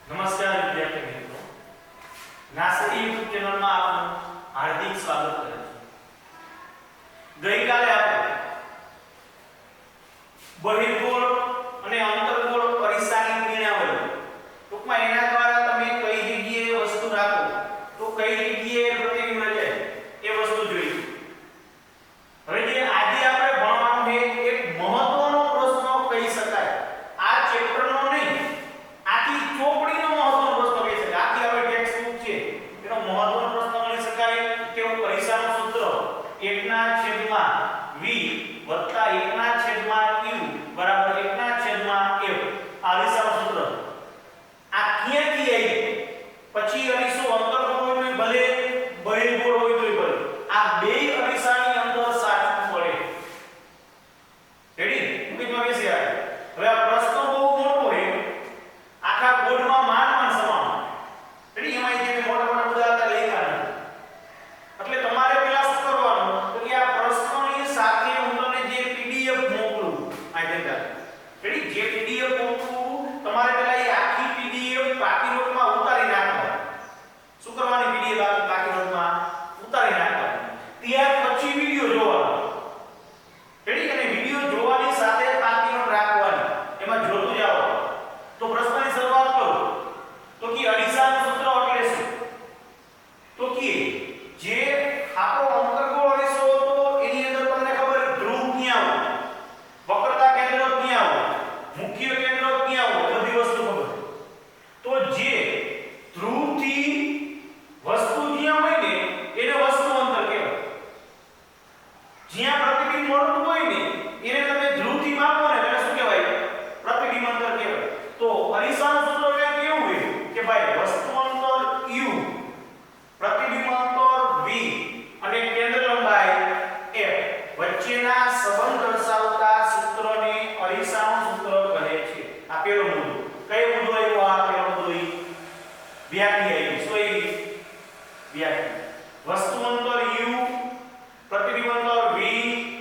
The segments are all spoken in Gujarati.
નમસ્કાર વિદ્યાર્થી મિત્રો, નાસરી યુટ્યુબ ચેનલમાં આપનું હાર્દિક સ્વાગત કરે છે. ગઈકાલે આપણે બહિર્ગોળ અને અંતર્ગોળ અરીસાની ક્રિયાવલી, ટૂંકમાં એના દ્વારા તમે કઈ જગ્યાએ વસ્તુ રાખો તો કઈ જગ્યાએ પ્રતિબિંબ રચાય એ વસ્તુ જોઈ. હવે જે આજે આપણે ભણવાનું છે એક મહત્વનો પ્રશ્ન કહી શકાય, આ ચેપ્ટરનો નહીં આખી ચોપડીનો મહત્વનો પ્રશ્ન કહી શકાય. આખી આપણે ટેક્સ્ટ બુક છે એનો મહત્વનો પ્રશ્ન ગણી શકાય કે અરીસાનું સૂત્ર 1/v + 1/q બરાબર 1/f. આ અરીસાનું સૂત્ર આ ક્યાંથી આવી? પછી અરીસો અંતર્ગોળ હોય તો ભલે, બહિર્ગોળ હોય તો ભલે, આ બે અરીસાની અંદર સાચું પડે. રેડી? મુકીમાં બેસી આવે. હવે આ પ્રશ્ન બહુ મોટો છે, આખા બોર્ડમાં માંડ સમાન. રેડી? એમાં જે મોટા મોટા મુદ્દા હતા લખ્યા નથી. એટલે તમારે પહેલા શું કરવાનું તો કે આ પ્રશ્નની સાથે હું તમને જે પીડીએફ મોકલું આ જગ્યા. રેડી? જે પીડીએફ મોકલું તમારે પહેલા એ આખી પીડીએફ બાકી નોટમાં ઉતારી નાખવાની. શું કરવાની? પીડીએફ આખી બાકી નોટમાં ઉતારી નાખવાની. ત્યાર પછી વિડિયો જોવાનો. રેડી? અને વિડિયો જોવાની સાથે બાકી નોટ રાખવાની. એમાં જોતું જાઓ. તો પ્રશ્નની શરૂઆત કરો તો કે અરીસાનું સૂત્ર એટલે શું? તો કે જે આપણો અંતર્ગોળ અરીસો હતો એની અંદર તમને ખબર ધ્રુવ ક્યાં હોય, વક્રતા કેન્દ્ર ક્યાં હોય, મુખ્ય કેન્દ્ર ક્યાં હોય, બધી વસ્તુ ખબર. તો જે ધ્રુવથી વસ્તુ જ્યાં હોય ને એને વસ્તુ અંતર કહેવાય. જ્યાં પ્રતિબિંબ મળતું હોય ને એને તમે ધ્રુવથી માપો ને એટલે શું કહેવાય? પ્રતિબિંબ અંતર કહેવાય. તો અરીસાનું સૂત્ર કેવું હોય કે ભાઈ વસ્તુ અંતર u, પ્રતિબિંબ અંતર v અને કેન્દ્ર લંબાઈ f વચ્ચેના સંબંધ દર્શાવતા સૂત્રને અરીસાનું સૂત્ર કહે છે. આ પહેલો મુદ્દો. કયો મુદ્દો આવ્યો? આ પહેલો મુદ્દો વ્યાખ્યા આવી. શું આવી? વ્યાખ્યા. વસ્તુ અંતર u, પ્રતિબિંબ અંતર v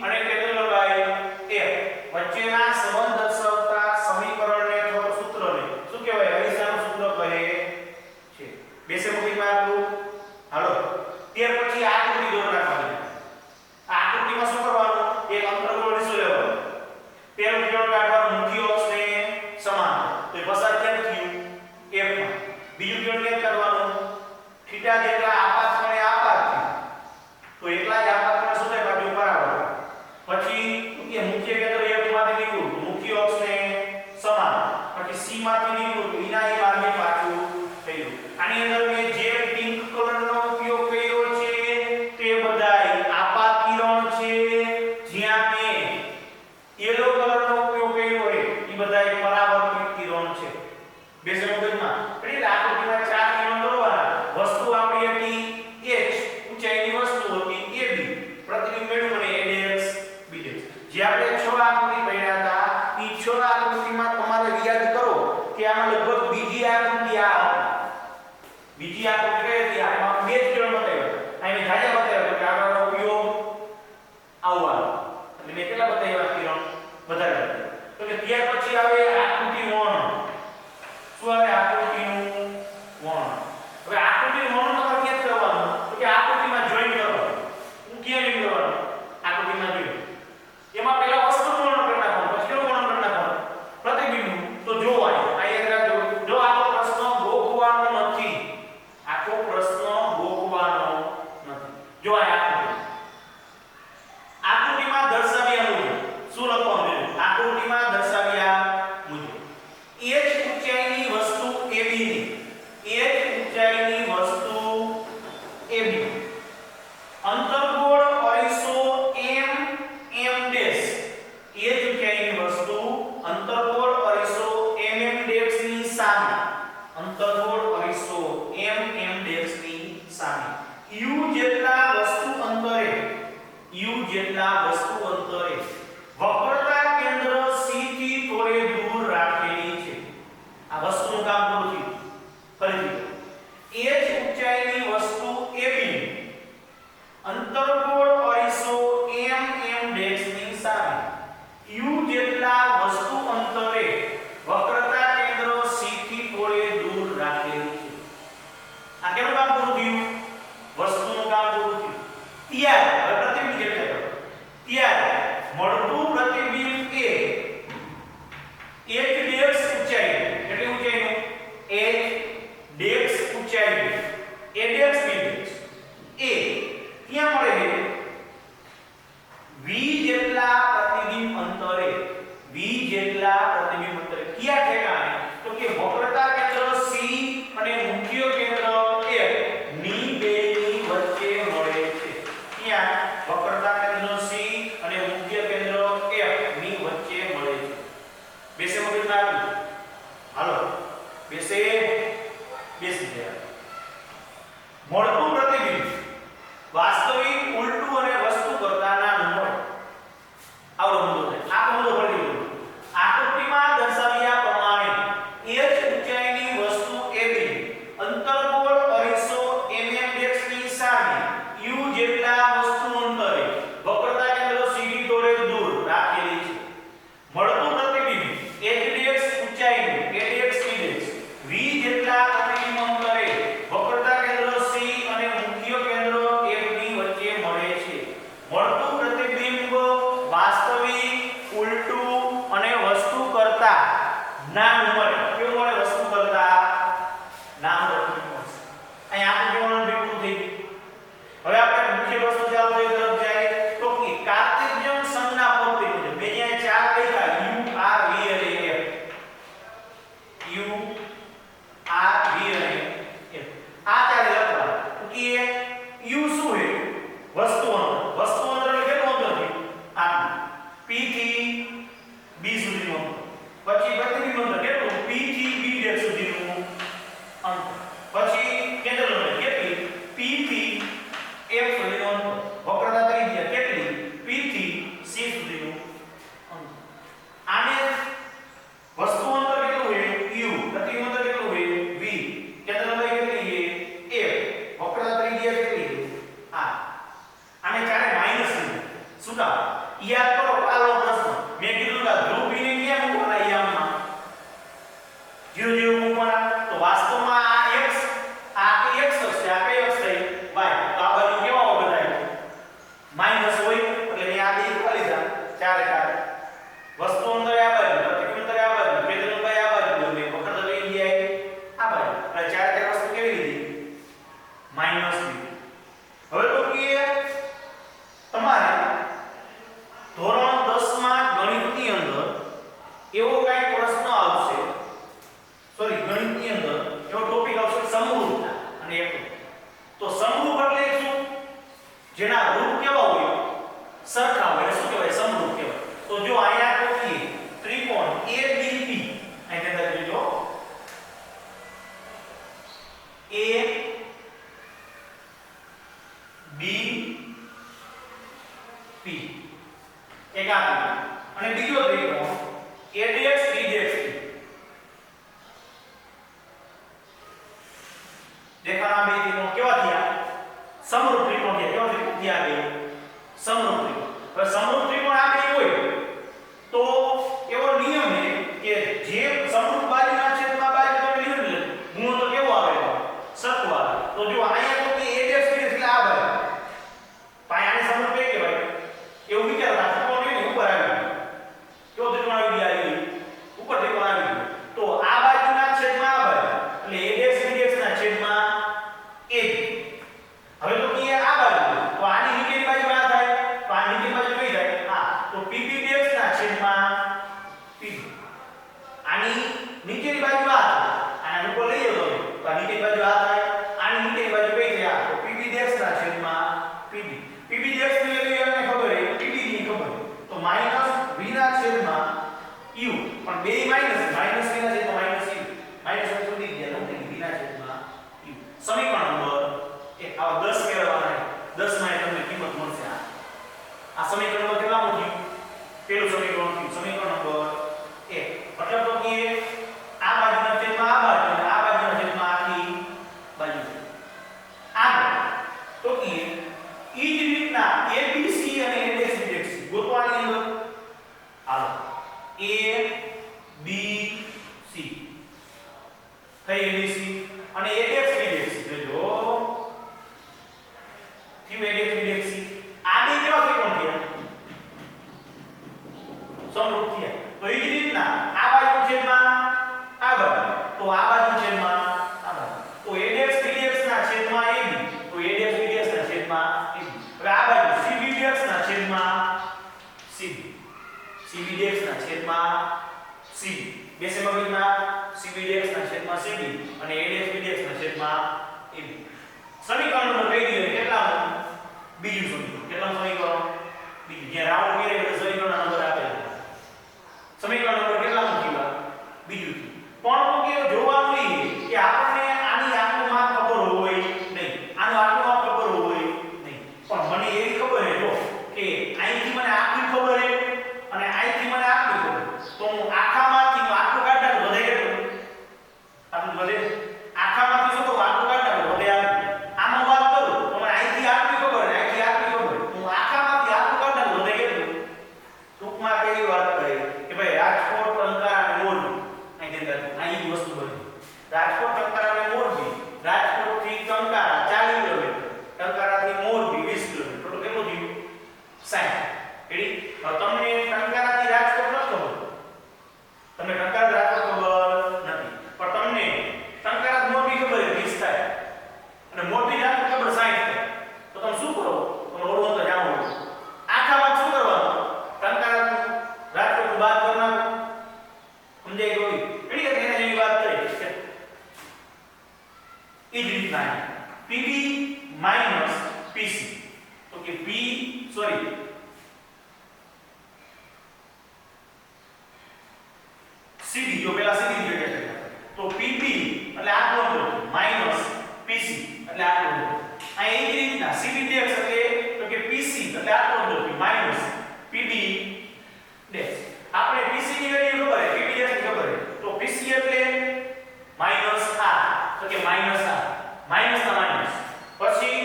અને કેન્દ્ર લંબાઈ f વચ્ચેના સંબંધ દર્શાવતા સમીકરણને અથવા સૂત્રને શું કહેવાય? અરીસાનું સૂત્ર કહે છે. બેસે મુકીમાં આટલું. હાલો, ત્યાર પછી આકૃતિ દોર નાખવાની. આ આકૃતિમાં શું કરવાનું? એક અંતર્ગોળ અરીસો લેવાનો. પેલું કિરણ કાઢવાનું, મુખ્ય અક્ષને સમાન. તો એ પસાર ક્યાં થયું? f માં. બીજું કિરણ ક્યાં કાઢવાનું? થીટા જેટલા આપાત કોણે આપાત થયું. તો એટલા જ આપાત કોણે શું થાય? બાજુ બરાબર. પછી કે મુખ્ય કેન્દ્ર f માંથી નીકળ્યું તો મુખ્ય અક્ષને સમાન. પછી c માંથી નીકળ્યું તો એના એ માર્ગે પાછું થયું. આની અંદર મેં જે પિંક કલરનો ઉપયોગ કર્યો છે તે બધાય આપાત કિરણ છે. જ્યાં મેં યેલો કલરનો ઉપયોગ કર્યો હોય એ બધાય પરાવર્તિત કિરણ છે. બે સમજમાં. એટલે આકૃતિમાં ચાર કિરણ દોરવાના. વસ્તુ આપણી હતી h, ઊંચાઈની વસ્તુ હતી ab, પ્રતિબિંબ મેળવ્યું અને ax bx. જે આપણે 6 આકૃતિ ભણ્યા હતા એ 6 આકૃતિમાં તમારે યાદ કરો કે આમાં લગભગ બીજી આકૃતિ આ હતી. બીજી આકૃતિ કઈ હતી? આમાં બે જ કિરણ બતાવ્યા. અહીં જાજા બતાવ્યા કે આગળનો ઉપયોગ આવવાનો. એટલે મેં કેટલા બતાવ્યા કિરણ? વધારે. તો કે ત્યાર પછી આવે આકૃતિ વર્ણન. શું આવે? આકૃતિનું વર્ણન. હવે આકૃતિનું વર્ણન તમારે ક્યાં કરવાનું? તો કે આકૃતિમાં જોઈન કરવાનું. હું ક્યાં જોઈન કરવાનું? આકૃતિમાં જોઈન. એમાં પહેલા વસ્તુનું વર્ણન કરી નાખવાનું, પછી કેવું વર્ણન કરી નાખવાનું? પ્રતિબિંબનું. તો જોવાય. આ યાદ રાખજો. જો આખો પ્રશ્ન ગોખવાનો નથી. આખો પ્રશ્ન ગોખવાનો નથી. જો આ આકૃતિમાં દર્શાવ્યા મુજબ શું લખવાનું? આકૃતિમાં દર્શાવ્યા મુજબ h ઊંચાઈની વસ્તુ ab ની, h ઊંચાઈની વસ્તુ ab, અંતર્ગોળ અરીસો m ડેશ, h ઊંચાઈની વસ્તુ અંતર્ગોળ અરીસો m ડેશ ની સામે, અંતર્ગોળ અરીસો m ડેશ ની સામે u જેટલા વસ્તુ અંતરે, u જેટલા વસ્તુ અંતરે વક્રતા કેન્દ્ર c થી થોડે દૂર રાખેલી છે. આ વસ્તુનું કામ પૂરું થયું. ફરીથી h ઊંચાઈની વસ્તુ ab ની અંતર્ગોળ અરીસો m ડેશ ની સામે u જેટલા વસ્તુ અંતરે વક્રતા કેન્દ્ર c થી થોડે દૂર રાખેલી છે. આ કેનું કામ પૂરું થયું? વસ્તુનું કામ પૂરું થયું. ત્યારે હવે પ્રતિબિંબ કેટલે કરો? ત્યારે મળતું પ્રતિબિંબ એ એક ડેશ ઊંચાઈ, કેટલી ઊંચાઈનું? એક ડેશ ઊંચાઈ, એ ડેશ બિંદુ એ ત્યાં મળે છે v જેટલા પ્રતિબિંબ અંતરે. v જેટલા પ્રતિબિંબ અંતરે કયા ઠેકાણે? તો કે વક્રતા કેન્દ્ર C અને મુખ્ય કેન્દ્ર F ની બેની વચ્ચે મળે છે. ત્યાં વક્રતા કેન્દ્ર C અને મુખ્ય કેન્દ્ર F ની વચ્ચે મળે છે. બેસે મગજમાં આવ્યું? હાલો બેસે બેસી ગયા. મળતું પ્રતિબિંબ વાસ્તવિક, ઉલટું અને વસ્તુ કરતા નાનું મળે. આવડો મુદ્દો છે. આ મુદ્દો પડી ગયો. આકૃતિમાં દર્શાવ્યા પ્રમાણે h ઊંચાઈની વસ્તુ AB અંતર્ગોળ અરીસો mm' ની સામે u જેટલા વસ્તુ અંતરે વક્રતા કેન્દ્ર C થી થોડે દૂર રાખેલી છે. મળતું પ્રતિબિંબ h' ઊંચાઈનું a' v જેટલા પ્રતિબિંબ અંતરે વક્રતા કેન્દ્ર C અને મુખ્ય કેન્દ્ર F ની વચ્ચે મળે છે. મળતું પ્રતિબિંબ વાસ્તવિક, ઉલટું અને વસ્તુ કરતા નાનું મળે. કેવું મળે? વસ્તુ કરતા નાનું પ્રતિબિંબ મળે. અહીં આપણે જોવાનું ભેગું થઈ ગયું. હવે આપણે મુખ્ય વસ્તુ ચાલુ થઈ તરફ જાય તો કે કાર્ટેશિયન સંજ્ઞા પદ્ધતિ મુજબ મેં અહીંયા ચાર લખ્યા u r v અને f. u r v અને f આ ચારે લખવા કે u શું છે? વસ્તુ અંતર. વસ્તુ અંતર એટલે કેટલું અંતર છે? આ p થી b સુધીનું અંતર. પછી પ્રતિબિંબ અંતર કેટલું? p થી b' સુધીનું અંતર. પછી કેન્દ્ર લંબાઈ કેટલી? p થી f સુધીનું અંતર. વક્રતા ત્રિજ્યા કેટલી? p થી c સુધીનું અંતર. આને વસ્તુ અંતર કેટલું હોય? u. પ્રતિબિંબ અંતર કેટલું હોય? v. કેન્દ્ર લંબાઈ કેટલી છે? f. વક્રતા ત્રિજ્યા કેટલી છે? r. આને ચારે માઈનસ લીધું. શું કામ? યાદ કરો આલો પ્રશ્ન મેં કીધું કે ધ્રુવ ને કેમ મૂકવાના યામમાં? 0 0 મૂકવાના. તો વાસ્તવમાં આ x આ કે x અક્ષ છે, આ કઈ અક્ષ થઈ? y. તો આ બાજુ કેવા હોય બધાય? માઈનસ હોય એટલે મેં આ બે ખાલી લીધા. ચારે ચાર વસ્તુ અંદર આ બાજુ, પ્રતિબિંબ અંદર આ બાજુ, કેન્દ્ર લંબાઈ આ બાજુ, એટલે વક્રતા લઈ ગયા આ બાજુ. એટલે ચારે ચાર વસ્તુ કેવી લીધી? માઈનસ લીધી. હવે તો કે તમારે ધોરણ 10 માં ગણિતની અંદર એવો કાંઈ પ્રશ્ન આવશે, સોરી ગણિતની અંદર એવો ટોપિક આવશે સમરૂપતા અને એકરૂપ. તો સમરૂપ એટલે શું? જેના રૂપ કેવા હોય? સરખા હોય. શું કહેવાય? સમરૂપ કહેવાય. તો જો અહીંયા કોકી ત્રિકોણ ABP અહીં અંદર જોજો ABP એક આપી અને બીજો ત્રિકોણ ADX BDX દેખાના બે ત્રિકોણ કેવા થયા? સમરૂપ ત્રિકોણ થયા. કેવા ત્રિકોણ થયા? બે સમરૂપ ત્રિકોણ. હવે સમરૂપ ત્રિકોણ આ બે હોય તો એવો નિયમ છે કે જે સમરૂપ બાજુના છેદમાં બાજુ તમે લીધું એટલે ગુણોત્તર કેવો આવે? સરખો આવે. તો જો અહીંયા તો કે ADX BDX એટલે આ બાજુ પાય આને સમરૂપ કે કહેવાય. એવું વિચાર રાખો ઉપર આવી કેવો ત્રિકોણ આવી ગયા? ઉપર ત્રિકોણ આવી ગયો. તો આ બાજુના છેદમાં આ બાજુ એટલે ADX BDX ના છેદમાં AB. હવે તો કે આ બાજુ તો આની નીચેની બાજુ આ થાય તો આ નીચેની બાજુ કઈ થાય? આ. તો PBDX ના છેદમાં PB. આની નીચેની બાજુ આ થાય. આના ઉપર લઈ જાવ તો આ નીચેની બાજુ આ થાય. આની નીચેની બાજુ કઈ થાય? આ. તો PBDX ના છેદમાં PB. PBDX ની વેલ્યુ અમને ખબર છે, PB ની ખબર. તો માઈનસ v ના છેદમાં u. પણ બે માઈનસ માઈનસ v ના છેદમાં માઈનસ u. માઈનસ ને છોડી ગયા તો v ના છેદમાં u. સમીકરણ નંબર 1 આવા 10 મેળવવાના. 10 માં તમને કિંમત મળશે. આ સમીકરણ નંબર કેટલા થયું? પેલું સમીકરણ થયું. સમીકરણ નંબર 1. મતલબ તો કે આ બાજુના છેદમાં આ બાજુ અને આ બાજુના છેદમાં આખી બાજુ. આગળ તો કે ઈ જ રીતના ABC અને ADX BDX ગોતવાની અંદર હાલો A B C થઈ ABC બીડીસી અને એડેક્સ બીડીસી જો થયું એડેક્સ બીડીસી આ બે કેવા ત્રિકોણ થયા સમરૂપ થયા તો એ જ રીતના આ બાજુ છેદમાં આ બાજુ તો આ બાજુ છેદમાં આ બાજુ તો એડેક્સ બીડીએક્સ ના છેદમાં AB તો એડેક્સ બીડીએક્સ ના છેદમાં AB હવે આ બાજુ CBDX ના છેદમાં CB CBDX ના છેદમાં CB બે સમગ્રના CBDX ના છેદમાં CB અને ADX BDX ના છેદમાં AB સમીકરણ નંબર કહી દીધું કેટલામું બીજું સમીકરણ કેટલામું સમીકરણ બીજું જે રાઉન્ડ કરે એટલે સમીકરણના નંબર આપેલા સમીકરણ નંબર કેટલામું થયું બીજું પણ તો કે જોવાનું એ કે આપણને આની આટલું માપ ખબર હોય નહીં આનું આટલું માપ ખબર હોય નહીં પણ મને એવી ખબર છે જો કે અહીંથી મને આટલી ખબર છે અને અહીંથી મને આટલી ખબર તો હું આખામાંથી આટલું કાઢતા વધે કેટલું આટલું વધે આખામાંથી શું કરું આટલું કાઢતા વધે આમાં વાત કરું તો મને અહીંથી આટલી ખબર છે અહીંથી આટલી ખબર હું આખામાંથી આટલું કાઢતા વધે કેટલું ટૂંકમાં કેવી વાત કરી કે ભાઈ રાજકોટ ટંકાર અને મોરબી અહીં વસ્તુ બની રાજકોટ ટંકારા અને મોરબી રાજકોટ થી ટંકારા 40 કિલોમીટર ટંકારાથી મોરબી 20 કિલોમીટર તો કેટલું થયું 60 રેડી હવે તમને ટંકારાથી રાજકોટ ન ખબર તમને ટંકારા રાજકોટ ખબર નથી પણ તમને ટંકારા મોરબી ખબર છે 20 થાય અને મોરબી રાજકોટ ખબર 60 થાય તો તમે શું કરો તમે ઓળો તો જાણો આખામાં શું કરવાનું ટંકારા રાજકોટ બાદ કરવાનું સમજાય ગયું એ જ રીતના PB માઈનસ PC તો કે CD જો પેલા CD જોડે તો PB એટલે આટલો અંતર માઈનસ PC એટલે આટલો અંતર આ એ જ રીતના CBDX એટલે તો કે PC એટલે આટલો અંતર માઈનસ PB ડેશ આપણે PC ની વેલ્યુ ખબર છે PBDX ની ખબર છે તો PC એટલે માઈનસ R તો કે માઈનસ R માઈનસ ના માઈનસ પછી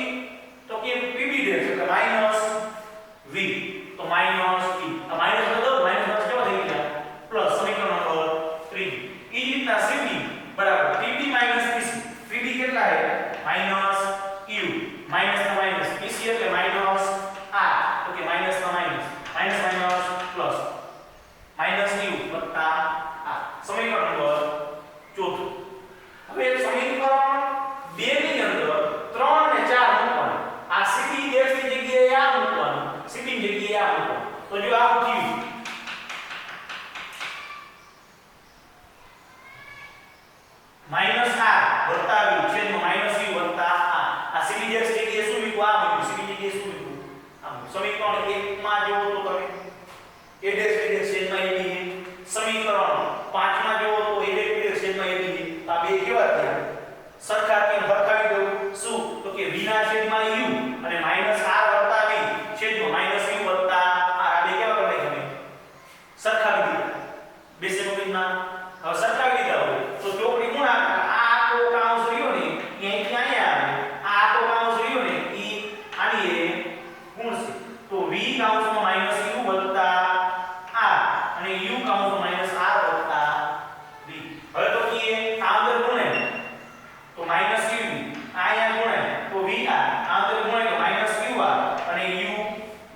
તો કે PB ડેશ એટલે માઈનસ V તો માઈનસ E આ માઈનસ બદલો માઈનસ માં કેવા થઈ ગયા પ્લસ સમીકરણ નંબર 3 એ રીતના CB બરાબર PB માઈનસ PC PB કેટલા છે માઈનસ U માઈનસ ના માઈનસ PC એટલે માઈનસ R તો કે માઈનસ ના minus minus minus plus minus U વત્તા R સમીકરણ નંબર 4 હવે સમીકરણ 2 ની અંદર 3 અને 4 મૂકવાનું આ CB ડેશ ની જગ્યાએ આ મૂકવાનું CB ની જગ્યાએ આ મૂકવાનું તો જો આ થયું માઈનસ R વત્તા V છેદમાં માઈનસ U વત્તા R આ CB ડેશ ની જગ્યાએ શું મૂકવું આ મૂકવું CB ની જગ્યાએ શું મૂકવું આ સમીકરણ 1 માં જોવો તો તમે A ડેશ B ડેશ છેદમાં AB સમીકરણ 5 માં જોવો તો A ડેશ B ડેશ છેદમાં AB આ બે કેવા થયા સરખા કે સરખાવી દઉં શું તો કે v ના છેદમાં u અને માઈનસ r વત્તા v છેદમાં માઈનસ u વત્તા r આ બે કેવા કરી નાખ્યા સરખાવી દીધા બે સેકન્ડના હવે સરખાવી દીધા હોય તો ચોકડી ગુણાકાર આ આખો કાઉન્સ રહ્યો ને એ અહીંથી અહીંયા આવે આ આખો કાઉન્સ રહ્યો ને એ આની એ ગુણશે તો v કાઉન્સમાં માઈનસ u વત્તા r અને u કાઉન્સમાં માઈનસ r વત્તા v હવે તો કે આ અંદર ગુણે તો માઈનસ u આયા ગુણે તો v આ અંદર ગુણે તો માઈનસ u અને u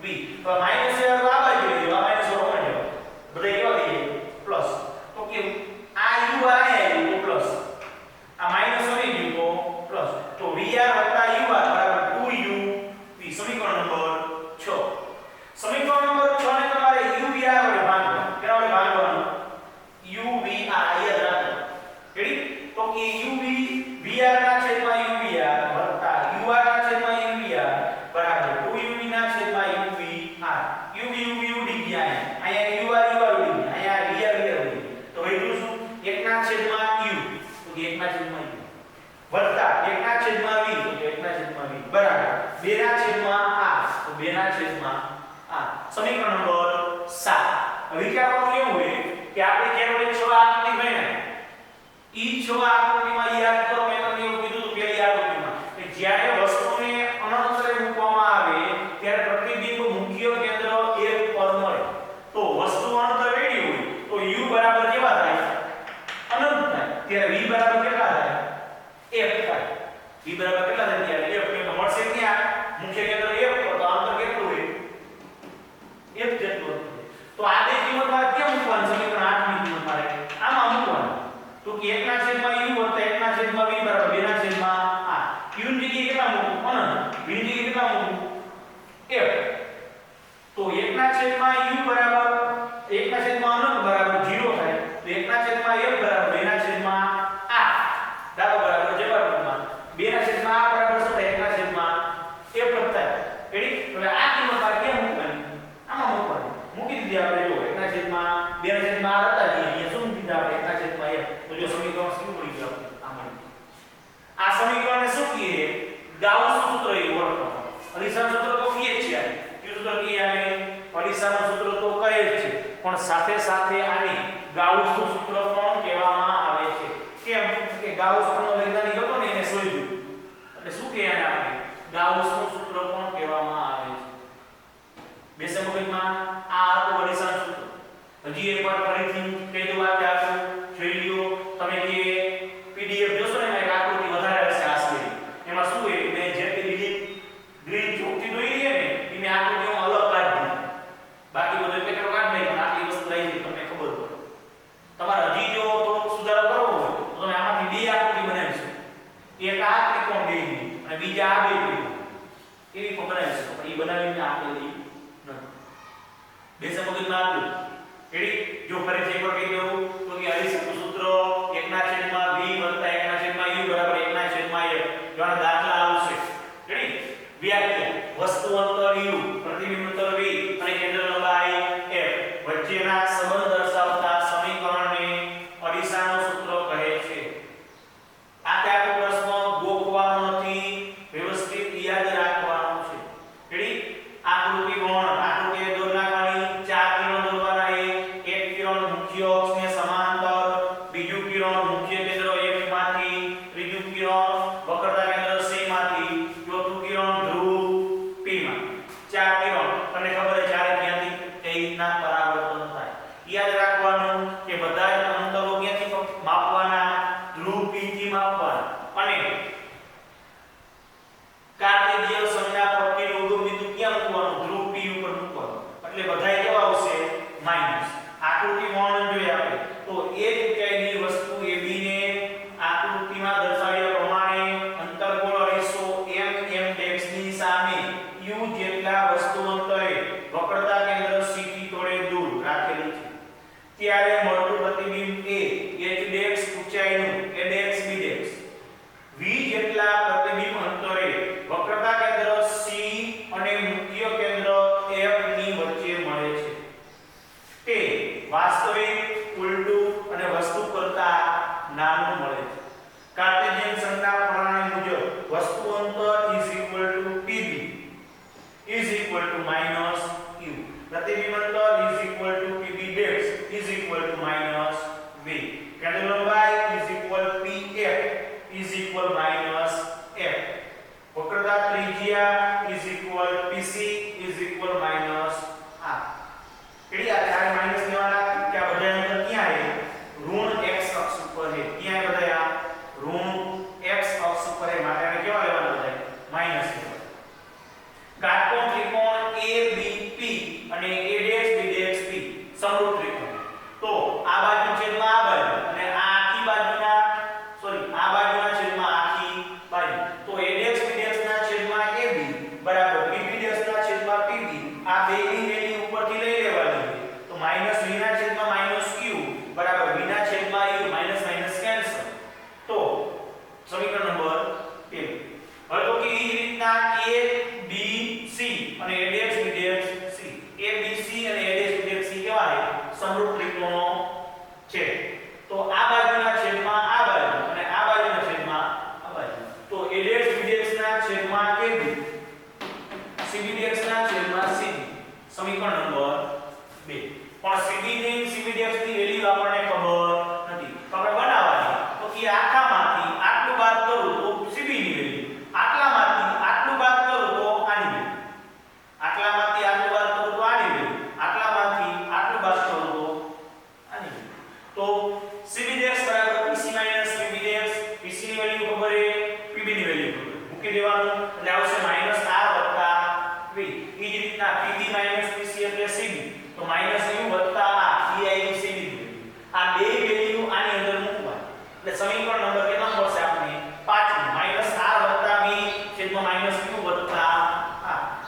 v તો માઈનસ આ બાજુ લઈ જાવ માઈનસ ઓર જાવ બધે કેવા થઈ જાય પ્લસ તો કે આ u આયા તો પ્લસ આ માઈનસ આવી ગયું તો પ્લસ તો vr u બરાબર 2u v સમીકરણ નંબર 6 સમીકરણ નંબર 6 ને તમારે u vr વડે ભાગવાનું કેના વડે ભાગવાનું u v r યાદ રાખો રેડી તો કે u v vr ના છેદમાં u vr વત્તા ur ના છેદમાં u vr બરાબર 2uv ના છેદમાં u v r u v ઉડી ગયા અહીંયા ur ઉડી ગયા અહીંયા vr ઉડી તો વધ્યું શું 1 ના છેદમાં u તો કે 1 ના છેદમાં u વત્તા 1 ના છેદમાં v તો કે 1 ના છેદમાં v બરાબર 2 ના છેદમાં r તો 2 ના છેદમાં r સમીકરણ નંબર 7 વિચારવાનું એવું હોય કે આપણે કેવળ 6 આકૃતિ ભણ્યા ઈ 6 આકૃતિમાં યાદ કરો મેં તમને એવું કીધું હતું પેલી આકૃતિમાં કે જ્યારે વસ્તુને અનંતરે મૂકવામાં આવે ત્યારે પ્રતિબિંબ મુખ્ય કેન્દ્ર a પર મળે તો વસ્તુ અનંત રેડી હોય તો u બરાબર કેવા થાય અનંત થાય ત્યારે v બરાબર કેટલા થાય b બરાબર કેટલા થાય f એટલે મળશે ક્યાં મુખ્ય કેન્દ્ર f પર તો અંતર કેટલું હોય f જેટલું તો આ બે કિંમત માં કેમ મૂકવાની સમીકરણ 8 ની કિંમત મારે આમાં મૂકવાનું તો કે 1 ના છેદમાં u વત્તા 1 ના છેદમાં v બરાબર 2 ના છેદમાં આ u ની જગ્યાએ કેટલા મૂકવું અનંત v ની જગ્યાએ કેટલા મૂકવું f તો 1 ના છેદમાં u બરાબર 1 ના છેદમાં અનંત બરાબર 0 થાય તો 1 ના છેદમાં f બરાબર 2 ના છેદમાં આ દાખલા બરાબર જવાબ રૂપમાં 2 ના છેદમાં આ બરાબર શું થાય 1 ના છેદમાં f વત્તા રેડી હવે આ કિંમત આ કેમ મૂકવાની આમાં મૂકવાની મૂકી દીધી આપણે જો 1 ના છેદમાં 2 ના છેદમાં આ હતા અહીંયા શું મૂકી દીધા આપણે 1 ના છેદમાં f તો જો સમીકરણ શું મળી ગયું આમાં આ સમીકરણને શું કહીએ ગાઉસનું સૂત્ર એ ઓળખો અરીસાનું સૂત્ર તો કહીએ જ છે કયું સૂત્ર કહીએ આને અરીસાનું સૂત્ર તો કહે જ છે પણ સાથે સાથે આને ગાઉસનું સૂત્ર પણ કહેવામાં આવે છે કેમ કે ગાઉસ નો વૈજ્ઞાનિક હતો ને એને શોધ્યું એટલે શું કહે આને આપણે ગાઉસનું સૂત્ર પણ કહેવામાં આવે છે બેસે મગજમાં આ તો અરીસાનું સૂત્ર હજી એકવાર ફરીથી કહી દઉં આ આખું જોઈ લ્યો તમે જે પીડીએફ જોશો ને એમાં આકૃતિ વધારે હશે આસલી એમાં શું હોય મેં જે લીલી ગ્રીન ચોકથી દોરી છે ને એને આકૃતિઓ અલગ કાઢી બાકી બધું પેટર્ન કાઢ નહીં પણ આટલી વસ્તુ લઈ લીધી તમને ખબર પડે તમારે હજી જો થોડોક સુધારો કરવો હોય તો તમે આમાંથી બે આકૃતિ બનાવી શકો એક આ ત્રિકોણ બેની અને બીજા આ બે ત્રિકોણ એવી પણ બનાવી શકો પણ એ બનાવીને આપેલી નથી બેસે મગજમાં આપ્યું રેડી જો ફરીથી એકવાર કહી દઉં તો કે અરીસાનું સૂત્ર 1 ના છેદમાં v વત્તા 1 ના છેદમાં u બરાબર 1 ના છેદમાં f જોના દાખલા આવશે રેડી વ્યાખ્યા વસ્તુ અંતર u પ્રતિબિંબ અંતર v અને કેન્દ્ર લંબાઈ f વચ્ચેના સંબંધ દર્શાવતા સમીકરણને અરીસાનું સૂત્ર કહે છે આ આખો પ્રશ્ન ગોખવાનો નથી વ્યવસ્થિત યાદ રાખવાનો છે રેડી આકૃતિ વર્ણન આકૃતિ દોર નાખવાની ચાર કિરણ દોરવાના એક કિરણ મુખ્ય અક્ષને સમાંતર બીજું કિરણ મુખ્ય કેન્દ્ર f માંથી ત્રીજું કિરણ વક્રતા કેન્દ્ર c માંથી ચોથું કિરણ ધ્રુવ p માં ચાર કિરણ તમને ખબર છે ચારે ક્યાંથી કઈ રીતના પરાવર્તન થાય યાદ રાખવાનું કે બધા જ અંતરો ક્યાંથી માપવાના ધ્રુવ p થી માપવાના અને કાર્ટેશિયન સંજ્ઞા પરથી ઉગમ બિંદુ ક્યાં મૂકવાનું ધ્રુવ p ઉપર મૂકવાનું એટલે બધાય કેવા આવશે માઈનસ આકૃતિ વર્ણન જોઈએ આપણે તો એક ઊંચાઈની વસ્તુ AB ને આકૃતિમાં દર્શાવ્યા પ્રમાણે અંતર્ગોળ અરીસો mm' ની સામે u જેટલા વસ્તુ અંતરે વક્રતા કેન્દ્ર C થી થોડે દૂર રાખેલી છે ત્યારે મળતું પ્રતિબિંબ એ h' ઊંચાઈનું a' b' v જેટલા પ્રતિબિંબ અંતરે વક્રતા કેન્દ્ર C અને મુખ્ય કેન્દ્ર F ની વચ્ચે મળે છે તે વાસ્તવિક ઉલટું અને વસ્તુ કરતા નાનું મળે છે કાર્ટેશિયન સંજ્ઞા પ્રણાલી મુજબ વસ્તુ અંતર pb u પ્રતિબિંબ અંતર pb' v કેન્દ્ર લંબાઈ pf f વક્રતા ત્રિજ્યા pc r એટલે આ ચાર માઈનસ લેવાના કે આ બધા અંતર ક્યાં છે ઋણ x અક્ષ ઉપર છે ક્યાં બધા આ ઋણ x અક્ષ ઉપર છે માટે આને કેવા લેવાના બધા માઈનસ લેવાના કાટકોણ ત્રિકોણ abp અને a'' b' p સમરૂપ ત્રિકોણ તો આ બાજુ છેદમાં આ બાજુ અને આ આખી બાજુના સોરી આ બાજુના છેદમાં આખી બાજુ તો a'' b' ના છેદમાં ab pb ની વેલ્યુ મૂકી દેવાનું એટલે આવશે -r + v. ઈ જ રીતના pb - pc એટલે cb તો -u + r e i cb આ બે વેલ્યુ આની અંદર મૂકવા એટલે સમીકરણ નંબર કેટલા મળશે આપણે 5 -r + v -u + r.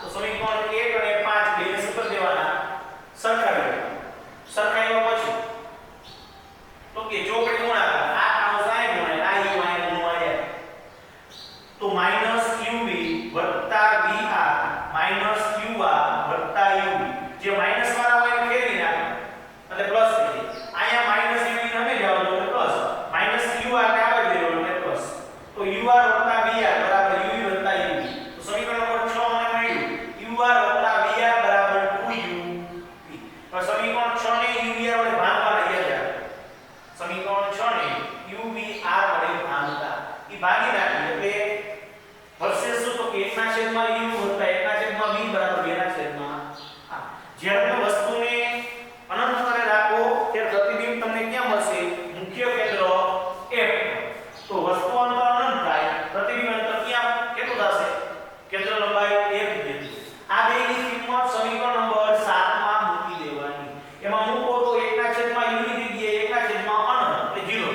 તો સમીકરણ 1 અને 5 બેને શું કરી દેવાના સરખાવી સરખાવ્યા પછી તો કે ચોકડી ગુણાકાર આ આનો 60 ગુણે આ u આ ગુણવાય તો -uv + vr - ur + uv જે માઈનસ વાળા હોય ફેરવી નાખો એટલે પ્લસ થઈ જાય અહીંયા માઈનસ uv નમે જાવ તો પ્લસ -ur ને આવે દેવાનું એટલે પ્લસ તો ur + vr = uv + uv તો સમીકરણ નંબર 6 મને મળ્યું ur + vr = 2uv. હવે સમીકરણ 6 ને uvr વડે ભાગવાના યાદ સમીકરણ 6 ને uvr વડે ભાગતા ઈ ભાગી નાખી એટલે વર્ષે શું તો કે 1/u + 1/v = 2/r. જ્યારે તમે વસ્તુને અનંત કરે રાખો ત્યારે પ્રતિબિંબ તમને ક્યાં મળશે મુખ્ય કેન્દ્ર f તો વસ્તુ અંતર અનંત થાય પ્રતિબિંબ અંતર ક્યાં કેટલું થશે કેન્દ્ર લંબાઈ 1 જેટલી. આ બેની કિંમત સમીકરણ નંબર 7 માં મૂકી દેવાની. એમાં મૂકો તો 1/u ની જગ્યાએ 1/અનંત એટલે 0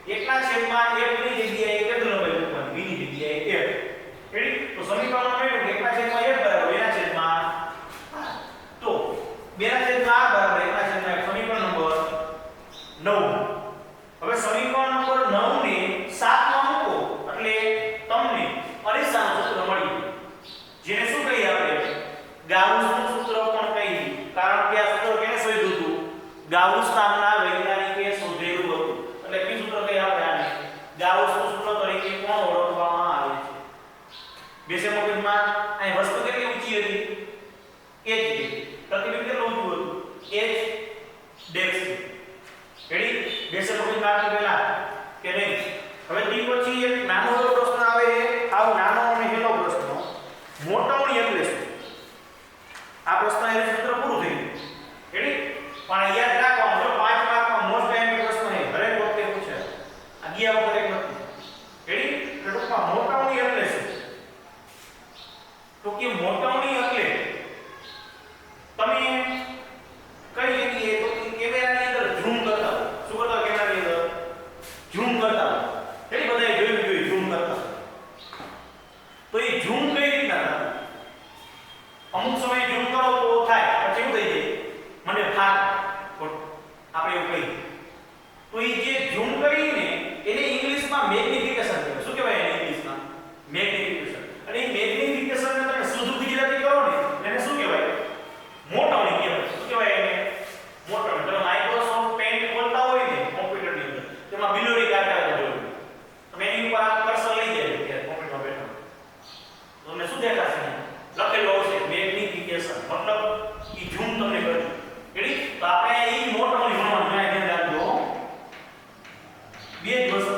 1/f ની જગ્યાએ કેન્દ્ર લંબાઈ મૂકવાની v ની જગ્યાએ f રેડી. તો સમીકરણ મળ્યું 1/f = 2/r તો 2/r = 1/f સમીકરણ નંબર 9. હવે સમીકરણ નંબર 9 ને 7 માં મૂકો એટલે તમને અરીસાનું સૂત્ર મળી જેને શું કહીએ આપણે ગાઉસનું સૂત્ર પણ કહીએ કારણ કે આ સૂત્ર કેને શોધ્યું હતું ગાઉસ નામના વૈજ્ઞાનિકે શોધેલું હતું એટલે કયું સૂત્ર કહીએ આપણે આને ગાઉસનું સૂત્ર તરીકે કોણ ઓળખવામાં આવે છે. બેસે મગજમાં અહીં વસ્તુ કેટલી ઊંચી હતી h પ્રતિબિંબ કેટલું ઊંચું હતું h ડેશ રેડી. બેસે મગજમાં આપી પહેલા કે નહીં. હવે તી પછી એક નાનો એવો પ્રશ્ન આવે આવ નાનો અને હેલો પ્રશ્ન મોટવણી એટલે શું આ પ્રશ્ન એ સૂત્ર પૂરું થઈ ગયું રેડી. પણ યાદ રાખવાનું જો 5 માર્કમાં મોસ્ટ ટાઈમ પ્રશ્ન છે દરેક વખતે પૂછે આ ગયા વખતે એક નથી રેડી. એટલે ટૂંકમાં મોટવણી એટલે શું તો કે મોટવણી એટલે તમે કઈ જગ્યાએ તો કેમેરાની અંદર ઝૂમ કરતા શું કરતા કેમેરાની અંદર ઝૂમ કરતા એટલે બધાએ જોયું ઝૂમ કરતા તો એ ઝૂમ કઈ રીતના કરતા અમુક સમય ઝૂમ કરો તો થાય પછી શું થઈ જાય મને ફાટ આપણે એવું કહીએ તો એ જે ઝૂમ કરીને એને ઇંગ્લિશમાં મેગ્નિફિકેશન કહેવાય. શું કહેવાય એને ઇંગ્લિશમાં મેગ્નિફિકેશન. અને એ મેગ્નિફિકેશન ને તમે શુદ્ધ ગુજરાતી કરો ને એને શું કહેવાય મોટવણી કહેવાય. શું કહેવાય એને મોટવણી. તમે માઇક્રોસોફ્ટ પેઇન્ટ ખોલતા હોય ને કોમ્પ્યુટરની અંદર તેમાં બિલોરી કાઢતા જોયું તમે એની ઉપર આ કર્સર લઈ જાય ત્યારે કોમ્પ્યુટરમાં બેઠા તો તમને શું દેખાશે લખેલું આવશે મેગ્નિફિકેશન મતલબ ઈ ઝૂમ તમને કરજો રેડી. તો આપણે ઈ મોટવણી ભણવાનું ધ્યાન રાખજો બે જ વસ્તુ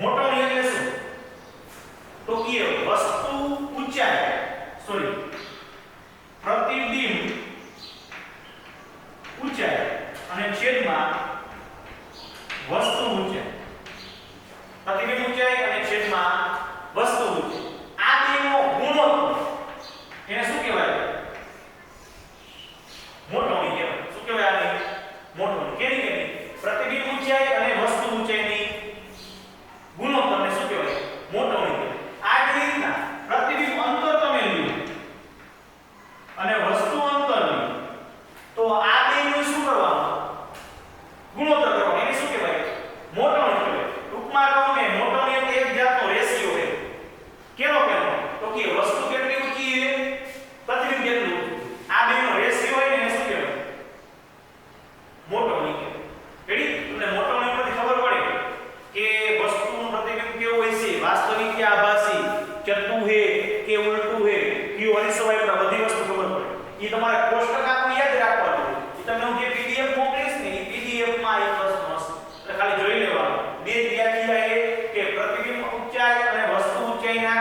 મોટવણી એટલે શું તો કે વસ્તુ ઊંચાઈ પ્રતિબિંબ ઊંચાઈ અને છેદમાં વસ્તુ ઊંચાઈ પ્રતિબિંબ ઊંચાઈ અને છેદમાં વસ્તુ ઊંચાઈ આ બેનો ગુણોત્તર એને શું કહેવાય મોટવણી કહેવાય. શું કહેવાય આને મોટવણી. કેની પ્રતિબિંબ ઊંચાઈ અને વસ્તુ ઊંચાઈની ગુણોત્તરને શું કહેવાય મોટવણી કહેવાય. આ જ રીતના પ્રતિબિંબ અંતર તમે લ્યો અને વસ્તુ અંતર લ્યો તો આ બેનું શું કરવાનું ગુણોત્તર કરવાનો એને શું કહેવાય મોટવણી કહેવાય. ટૂંકમાં કહું ને મોટવણી એટલે એક જાતનો રેશિયો છે. કેનો તો કે વસ્તુ કેટલી ઊંચી છે પ્રતિબિંબ કેટલું ઊંચું આ બેનો રેશિયો હોય ને એને શું કહેવાય મોટવણી કહેવાય. રેડી. તમને મોટવણી પરથી ખબર પડે કે વસ્તુનું પ્રતિબિંબ કેવું હોય છે વાસ્તવિક કે આભાસી ચત્તુ હે કે ઉલટું હે કયું અરીસવાય પર બધી વસ્તુ ખબર પડે. ઈ તમારે કોષ્ટક આખું યાદ રાખવાનું. ઈ તમને હું જે પીડીએફ મોકલીશ ને ઈ પીડીએફ માં એક વસ્તુ હશે એટલે ખાલી જોઈ લેવાનું. બે વ્યાખ્યા એ કે પ્રતિબિંબ ઊંચાઈ અને વસ્તુ ઊંચાઈના